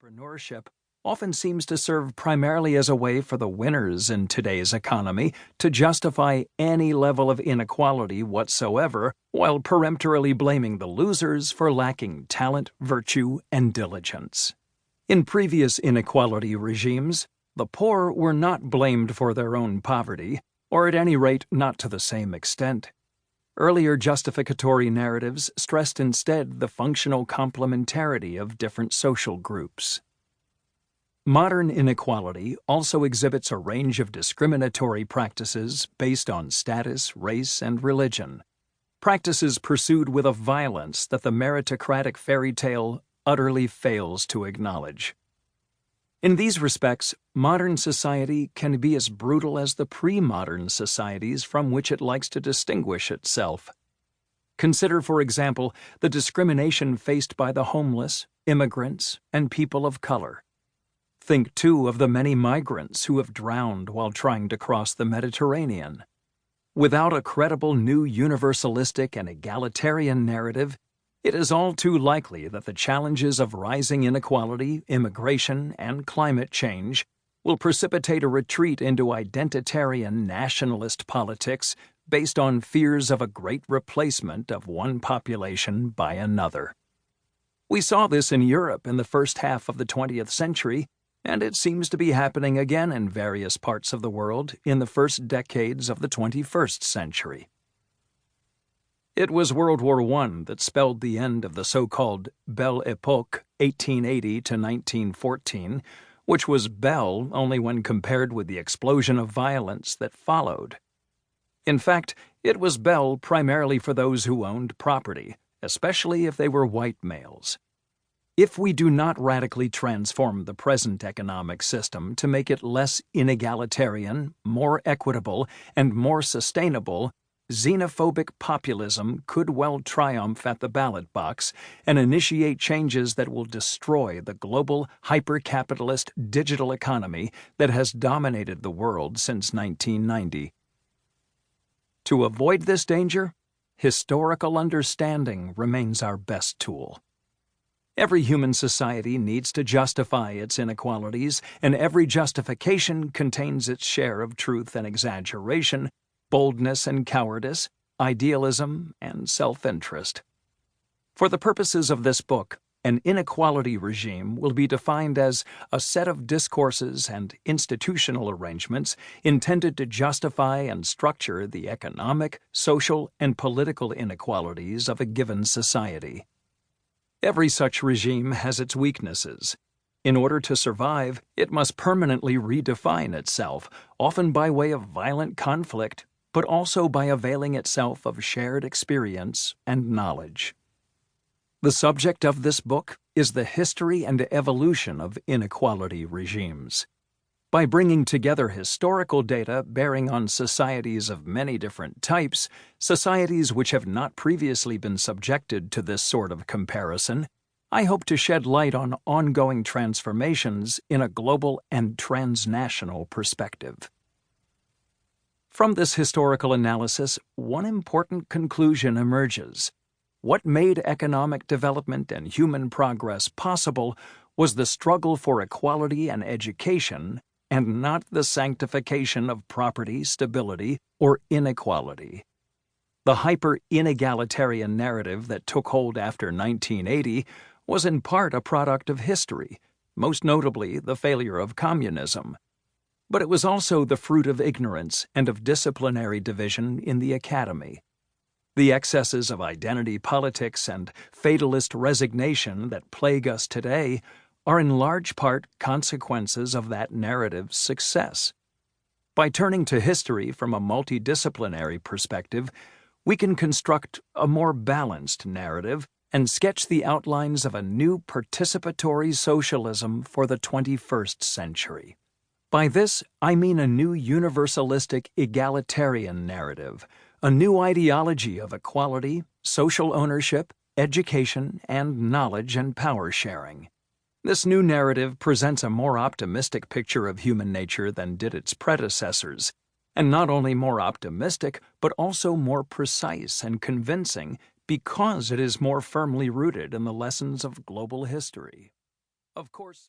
Entrepreneurship often seems to serve primarily as a way for the winners in today's economy to justify any level of inequality whatsoever, while peremptorily blaming the losers for lacking talent, virtue, and diligence. In previous inequality regimes, the poor were not blamed for their own poverty, or at any rate not to the same extent. Earlier justificatory narratives stressed instead the functional complementarity of different social groups. Modern inequality also exhibits a range of discriminatory practices based on status, race, and religion, practices pursued with a violence that the meritocratic fairy tale utterly fails to acknowledge. In these respects, modern society can be as brutal as the pre-modern societies from which it likes to distinguish itself. Consider, for example, the discrimination faced by the homeless, immigrants, and people of color. Think, too, of the many migrants who have drowned while trying to cross the Mediterranean. Without a credible new universalistic and egalitarian narrative, it is all too likely that the challenges of rising inequality, immigration, and climate change will precipitate a retreat into identitarian nationalist politics based on fears of a great replacement of one population by another. We saw this in Europe in the first half of the 20th century, and it seems to be happening again in various parts of the world in the first decades of the 21st century. It was World War I that spelled the end of the so-called Belle Epoque, 1880 to 1914, which was belle only when compared with the explosion of violence that followed. In fact, it was belle primarily for those who owned property, especially if they were white males. If we do not radically transform the present economic system to make it less inegalitarian, more equitable, and more sustainable, xenophobic populism could well triumph at the ballot box and initiate changes that will destroy the global, hyper-capitalist digital economy that has dominated the world since 1990. To avoid this danger, historical understanding remains our best tool. Every human society needs to justify its inequalities, and every justification contains its share of truth and exaggeration, boldness and cowardice, idealism and self-interest. For the purposes of this book, an inequality regime will be defined as a set of discourses and institutional arrangements intended to justify and structure the economic, social, and political inequalities of a given society. Every such regime has its weaknesses. In order to survive, it must permanently redefine itself, often by way of violent conflict, but also by availing itself of shared experience and knowledge. The subject of this book is the history and evolution of inequality regimes. By bringing together historical data bearing on societies of many different types, societies which have not previously been subjected to this sort of comparison, I hope to shed light on ongoing transformations in a global and transnational perspective. From this historical analysis, one important conclusion emerges. What made economic development and human progress possible was the struggle for equality and education, and not the sanctification of property, stability, or inequality. The hyper-inegalitarian narrative that took hold after 1980 was in part a product of history, most notably the failure of communism. But it was also the fruit of ignorance and of disciplinary division in the academy. The excesses of identity politics and fatalist resignation that plague us today are in large part consequences of that narrative's success. By turning to history from a multidisciplinary perspective, we can construct a more balanced narrative and sketch the outlines of a new participatory socialism for the 21st century. By this, I mean a new universalistic egalitarian narrative, a new ideology of equality, social ownership, education, and knowledge and power sharing. This new narrative presents a more optimistic picture of human nature than did its predecessors, and not only more optimistic, but also more precise and convincing because it is more firmly rooted in the lessons of global history. Of course,